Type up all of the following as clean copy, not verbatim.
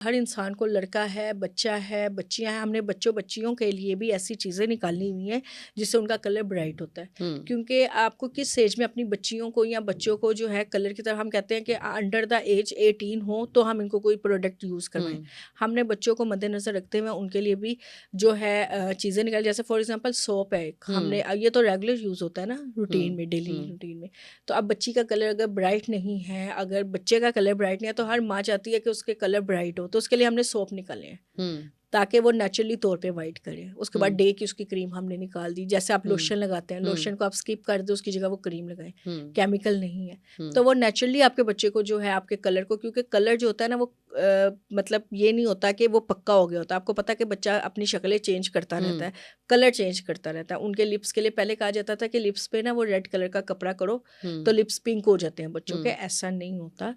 हर इंसान को, लड़का है, बच्चा है, बच्चियां हैं, हमने बच्चियों के लिए भी ऐसी चीज़ें निकालनी हुई हैं जिससे उनका कलर ब्राइट होता है। क्योंकि आपको किस एज में अपनी बच्चियों को या बच्चों को जो है कलर की तरफ, हम कहते हैं कि अंडर द एज 18 हो तो हम इनको कोई प्रोडक्ट यूज़ करवाएं। हमने बच्चों को मद्देनज़र रखते हुए उनके लिए भी जो है चीज़ें निकाली। जैसे फॉर एग्जांपल सोप है, हमने ये तो रेगुलर यूज़ होता है ना रूटीन में, डेली रूटीन में। तो अब बच्ची का कलर अगर ब्राइट नहीं है, अगर बच्चे का कलर ब्राइट नहीं है, तो हर माँ चाहती है कि उसके कलर ब्राइट हो, तो उसके लिए हमने सोप निकाले हैं ताकि वो नेचुरली तौर पे वाइट करे। उसके बाद डे की उसकी क्रीम हमने निकाल दी। जैसे आप लोशन लगाते हैं, लोशन को आप स्किप कर दो, उसकी जगह वो क्रीम लगाएं, केमिकल नहीं है, तो वो नेचुरली आपके बच्चे को जो है आपके कलर को, क्योंकि कलर जो होता है ना वो मतलब ये नहीं होता कि वो पक्का हो गया होता है। आपको पता है कि बच्चा अपनी शक्लें चेंज करता रहता है, कलर चेंज करता रहता है। उनके लिप्स के लिए पहले कहा जाता था कि लिप्स पे ना वो रेड कलर का कपड़ा करो तो लिप्स पिंक हो जाते हैं बच्चों के। ऐसा नहीं होता,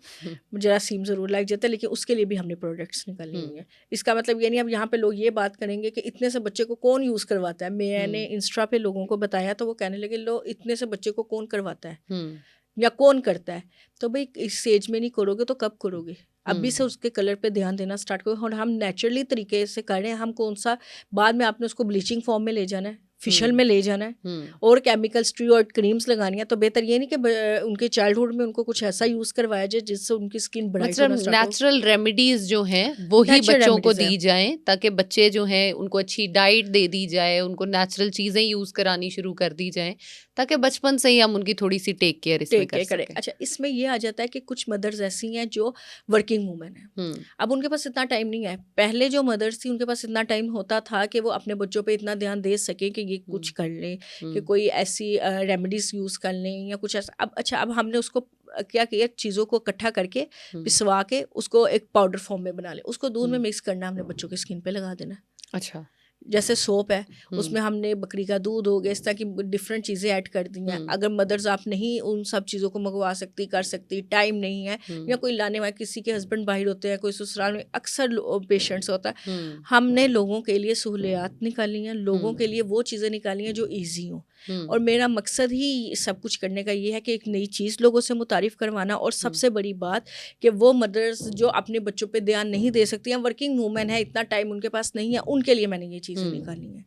जरा सीम ज़रूर लग जाता है, लेकिन उसके लिए भी हमने प्रोडक्ट्स निकाले हुए हैं। इसका मतलब ये नहीं अब यहाँ पे लोग ये बात करेंगे कि इतने से बच्चे को कौन यूज़ करवाता है। मैंने इंस्टा पे लोगों को बताया तो वो कहने लगे, लो इतने से बच्चे को कौन करवाता है या कौन करता है। तो भाई इस एज में नहीं करोगे तो कब करोगे? अभी से उसके कलर पे ध्यान देना स्टार्ट करो। और हम नेचुरली तरीके से कर रहे हैं। हम कौन सा बाद में आपने उसको ब्लीचिंग फॉर्म में ले जाना है, फेशियल में ले जाना है और केमिकल स्टीरॉयड क्रीम्स लगानी है, तो बेहतर ये नहीं कि उनके चाइल्डहुड में उनको कुछ ऐसा यूज़ करवाया जाए जिससे उनकी स्किन ब्राइट होना स्टार्ट हो। नेचुरल रेमेडीज जो हैं वो ही बच्चों को दी जाएं, ताकि बच्चे जो हैं उनको अच्छी डाइट दे दी जाए, उनको नेचुरल चीज़ें यूज़ करानी शुरू कर दी जाएं, ताकि बचपन से ही हम उनकी थोड़ी सी टेक केयर इसमें कर सकें। अच्छा, इसमें ये आ जाता है कि कुछ मदर्स ऐसी हैं जो वर्किंग वूमेन है, अब उनके पास इतना टाइम नहीं है। पहले जो मदर्स थी उनके पास इतना टाइम होता था कि वो अपने बच्चों पे इतना ध्यान दे सके कि ये कुछ कर लें, कि कोई ऐसी रेमेडीज यूज़ कर लें या कुछ ऐसा। अब हमने उसको क्या किया, चीज़ों को इकट्ठा करके पिसवा के उसको एक पाउडर फॉर्म में बना ले, उसको दूध में मिक्स करना, हमने बच्चों की स्किन पे लगा देना। अच्छा, जैसे सोप है उसमें हमने बकरी का दूध हो गया, इस तरह की डिफरेंट चीज़ें ऐड कर दी हैं। अगर मदर्स आप नहीं उन सब चीज़ों को मंगवा सकती, कर सकती, टाइम नहीं है, या कोई लाने वाले, किसी के हस्बैंड बाहर होते हैं, कोई ससुराल में अक्सर पेशेंट्स होता है, हमने लोगों के लिए सहूलियात निकाली हैं, लोगों के लिए वो चीज़ें निकाली हैं जो ईजी हों। और मेरा मकसद ही सब कुछ करने का ये है कि एक नई चीज़ लोगों से मुतारिफ़ करवाना, और सबसे बड़ी बात कि वो मदर्स जो अपने बच्चों पे ध्यान नहीं दे सकती हैं, वर्किंग वूमेन है, इतना टाइम उनके पास नहीं है, उनके लिए मैंने ये चीज़ें निकाली हैं।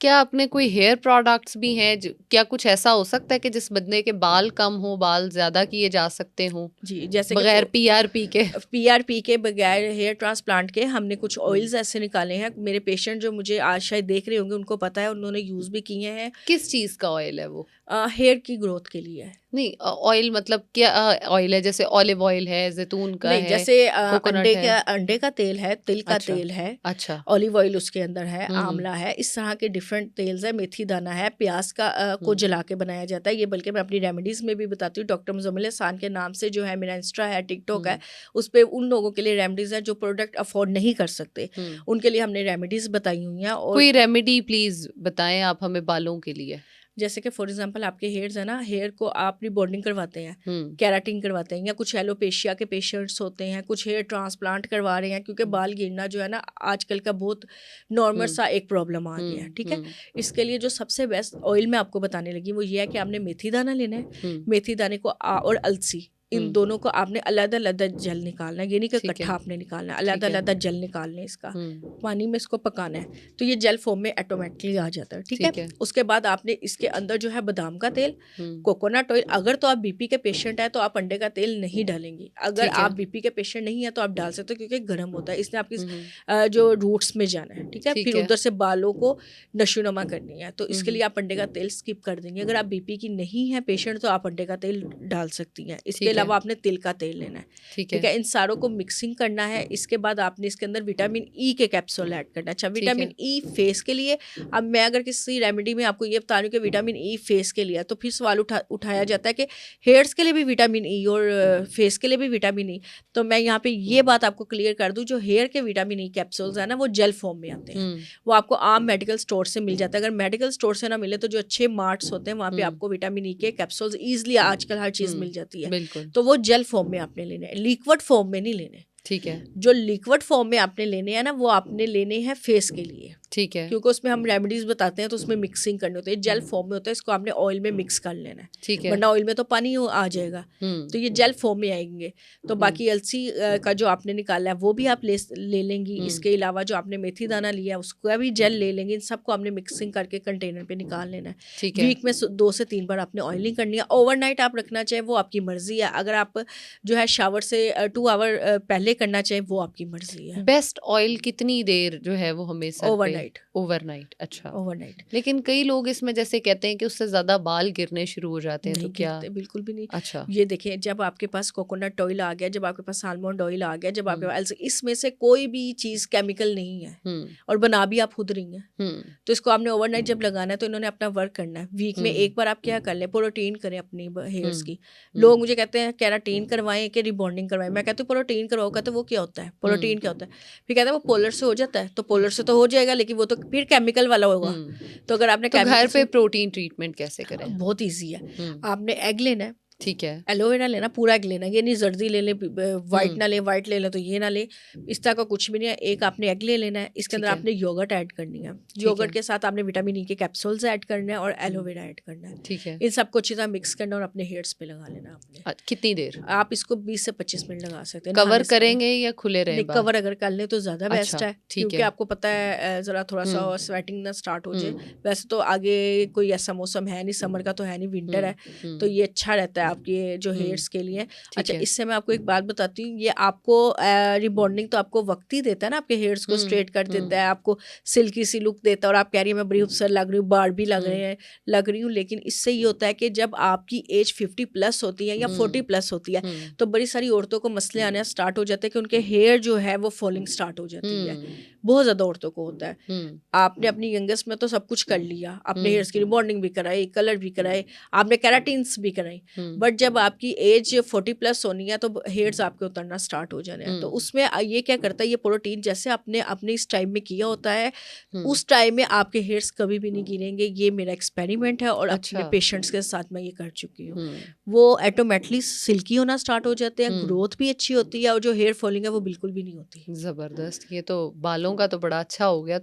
क्या अपने कोई हेयर प्रोडक्ट्स भी हैं? क्या कुछ ऐसा हो सकता है कि जिस बंदे के बाल कम हो, बाल ज़्यादा किए जा सकते हों? जी, जैसे बगैर PRP के बगैर हेयर ट्रांसप्लांट के हमने कुछ ऑयल्स ऐसे निकाले हैं। मेरे पेशेंट जो मुझे आज शायद देख रहे होंगे उनको पता है, उन्होंने यूज़ भी किए हैं। किस चीज़ का ऑयल है वो? हेयर की ग्रोथ के लिए है। नहीं, ऑयल मतलब क्या ऑयल है? जैसे ऑलिव ऑयल है, जैतून का नहीं, है, जैसे कोकोनट है? अंडे का तेल है, तिल का अच्छा, तेल है, अच्छा, ऑलिव ऑयल उसके अंदर है, आंवला है, इस तरह के डिफरेंट तेल्स है, मेथी दाना है, प्याज का को जला के बनाया जाता है। ये बल्कि मैं अपनी रेमेडीज़ में भी बताती हूँ। डॉक्टर मुज़म्मिल एहसान के नाम से जो है मेरा इंस्टा है, टिकटॉक है, उस पर उन लोगों के लिए रेमेडीज़ है जो प्रोडक्ट अफोर्ड नहीं कर सकते, उनके लिए हमने रेमेडीज़ बताई हुई हैं। और कोई रेमेडी प्लीज़ बताएं आप हमें बालों के लिए। जैसे कि फॉर एग्जांपल आपके हेयर्स है ना, हेयर को आप रिबॉन्डिंग करवाते हैं, केराटिन करवाते हैं, या कुछ एलोपेशिया के पेशेंट्स होते हैं, कुछ हेयर ट्रांसप्लांट करवा रहे हैं, क्योंकि बाल गिरना जो है ना आजकल का बहुत नॉर्मल सा एक प्रॉब्लम आ गया है। ठीक है, इसके लिए जो सबसे बेस्ट ऑयल मैं आपको बताने लगी वो ये है कि आपने मेथी दाना लेना है, मेथी दाने को और अलसी, इन दोनों को आपने अलग अलग जल निकालना है। ये नहीं कि इकट्ठा आपने निकालना है, अलग अलग जल निकालना है इसका, पानी में इसको पकाना है, तो ये जेल फॉर्म में ऑटोमेटिकली आ जाता है। ठीक है, उसके बाद आपने इसके अंदर जो है बादाम का तेल, कोकोनट ऑयल। अगर तो आप बीपी के पेशेंट है तो आप अंडे का तेल नहीं डालेंगी, अगर आप बीपी के पेशेंट नहीं है तो आप डाल सकते हो, क्योंकि गर्म होता है, इसने आपकी जो रूट्स में जाना है। ठीक है, फिर उधर से बालों को नशोनुमा करनी है, तो इसके लिए आप अंडे का तेल स्किप कर देंगे। अगर आप बीपी की नहीं है पेशेंट तो आप अंडे का तेल डाल सकती हैं। इसके अलावा आपने तिल का तेल लेना है। ठीक है, इन सारों को मिक्सिंग करना है। इसके बाद आपने इसके अंदर विटामिन ई के कैप्सूल ऐड करना है। अच्छा, विटामिन ई फेस के लिए, अब मैं अगर किसी रेमेडी में आपको ये बता रही हूँ कि विटामिन ई फेस के लिए, तो फिर सवाल उठाया जाता है कि हेयर्स के लिए भी विटामिन ई और फेस के लिए भी विटामिन ई। तो मैं यहाँ पे ये बात आपको क्लियर कर दूँ, जो हेयर के विटामिन ई कैप्सूल्स है ना वो जेल फॉर्म में आते हैं, वो आपको आम मेडिकल स्टोर से मिल जाता है। अगर मेडिकल स्टोर से ना मिले तो जो अच्छे मार्ट्स होते हैं वहाँ पे आपको विटामिन ई के कैप्सूल्स ईजिली आजकल हर चीज़ मिल जाती है, तो वो जेल फॉर्म में आपने लेने हैं, लिक्विड फॉर्म में नहीं लेने। ठीक है, जो लिक्विड फॉर्म में आपने लेने हैं ना, वो आपने लेने हैं फेस के लिए, ठीक है, क्योंकि उसमें हम रेमेडीज बताते हैं तो उसमें मिक्सिंग करनी होती है। जेल फॉर्म में होता है, इसको आपने ऑयल में मिक्स कर लेना है, ठीक है। वरना ऑयल में तो पानी आ जाएगा, तो ये जेल फॉर्म में आएंगे। तो बाकी अलसी का जो आपने निकाला है वो भी आप ले लेंगी। इसके अलावा जो आपने मेथी दाना लिया है उसका भी जेल ले लेंगे। इन सबको आपने मिक्सिंग करके कंटेनर पे निकाल लेना है। ठीक है, वीक में 2 से 3 बार आपने ऑयलिंग करनी है। ओवरनाइट आप रखना चाहे वो आपकी मर्जी है, अगर आप जो है शावर से 2 आवर पहले करना चाहे वो आपकी मर्जी है। बेस्ट ऑयल कितनी देर जो है वो हमें सर पे? ओवरनाइट। ओवरनाइट, अच्छा। ओवरनाइट। लेकिन कई लोग इसमें जैसे कहते हैं कि उससे ज्यादा बाल गिरने शुरू हो जाते हैं, तो नहीं क्या? गिरते, बिल्कुल भी नहीं। अच्छा, ये देखिए, जब आपके पास कोकोनट ऑयल आ गया, जब आपके पास आलमंड ऑयल आ गया, जब आपके पास, इसमें से कोई भी चीज़ केमिकल नहीं है और बना भी आप खुद रही हैं। तो इसको आपने ओवरनाइट जब लगाना है तो इन्होंने अपना वर्क करना है। वीक में एक बार आप क्या कर लें, प्रोटीन करें अपनी हेयर्स की। लोग मुझे कहते हैं केराटिन करवाएं कि रिबॉन्डिंग करवाएं। मैं कहती हूँ प्रोटीन करवाओ। कहते वो क्या होता है, प्रोटीन क्या होता है? फिर कहते हैं वो पोलर से हो जाता है। तो पोलर से तो हो जाएगा, लेकिन वो तो फिर केमिकल वाला होगा। तो अगर आपने तो घर पे प्रोटीन ट्रीटमेंट कैसे करें? बहुत ईजी है। आपने एग लेना है, ठीक है, एलोवेरा लेना, पूरा एग लेना, ये नहीं जर्दी ले ले, वाइट ना ले, वाइट ले ले तो ये ना ले, इस तरह का कुछ भी नहीं है। एक आपने एग ले लेना है, इसके अंदर आपने योगर्ट ऐड करनी है। योगर्ट के साथ आपने विटामिन ई के कैप्सूल्स ऐड करना है और एलोवेरा ऐड करना है। ठीक है, इन सबको अच्छी तरह मिक्स करना और अपने हेयर्स पे लगा लेना आपने। कितनी देर? आप इसको 20 से 25 मिनट लगा सकते हैं। कवर करेंगे या खुले रहे? कवर अगर कर ले तो ज़्यादा बेस्ट है, क्योंकि है। आपको पता है ज़रा थोड़ा सा स्वेटिंग ना स्टार्ट हो जाए। वैसे तो आगे कोई ऐसा मौसम है नहीं, समर का तो है नहीं, विंटर है, तो ये अच्छा रहता है आपके जो हेयर्स के लिए। अच्छा, इससे मैं आपको एक बात बताती हूँ, ये आपको रिबॉन्डिंग तो आपको वक्त ही देता है ना, आपके हेयर्स को स्ट्रेट कर देता है, आपको सिल्की सी लुक देता है। और आप कह रही है मैं बड़ी खूबसूरत लग रही हूँ, बाल भी लग रही हूँ, लेकिन इससे ये होता है कि जब आपकी एज 50+ होती है या 40+ होती है, तो बड़ी सारी औरतों को मसले आने स्टार्ट हो जाते हैं कि उनके हेयर जो है वो फॉलिंग स्टार्ट हो जाती है। बहुत ज़्यादा औरतों को होता है। आपने अपनी यंगेस्ट में तो सब कुछ कर लिया, अपने हेयर्स की रिबॉन्डिंग भी कराई, कलर भी कराए, आपने केराटिन्स भी कराई, बट जब आपकी एज 40+ होनी है तो हेयर्स आपके उतरना स्टार्ट हो जाने हैं। तो उसमें ये क्या करता है, ये प्रोटीन जैसे आपने अपने इस टाइम में किया होता है, उस टाइम में आपके हेयर्स कभी भी नहीं गिरेंगे। ये मेरा एक्सपेरिमेंट है और अपने पेशेंट्स के साथ मैं ये कर चुकी हूँ। वो ऑटोमेटिकली सिल्की होना स्टार्ट हो जाते हैं, ग्रोथ भी अच्छी होती है और जो हेयर फॉलिंग है वो बिल्कुल भी नहीं होती। जबरदस्त, ये तो बालों का तो बड़ा अच्छा हो गया। तो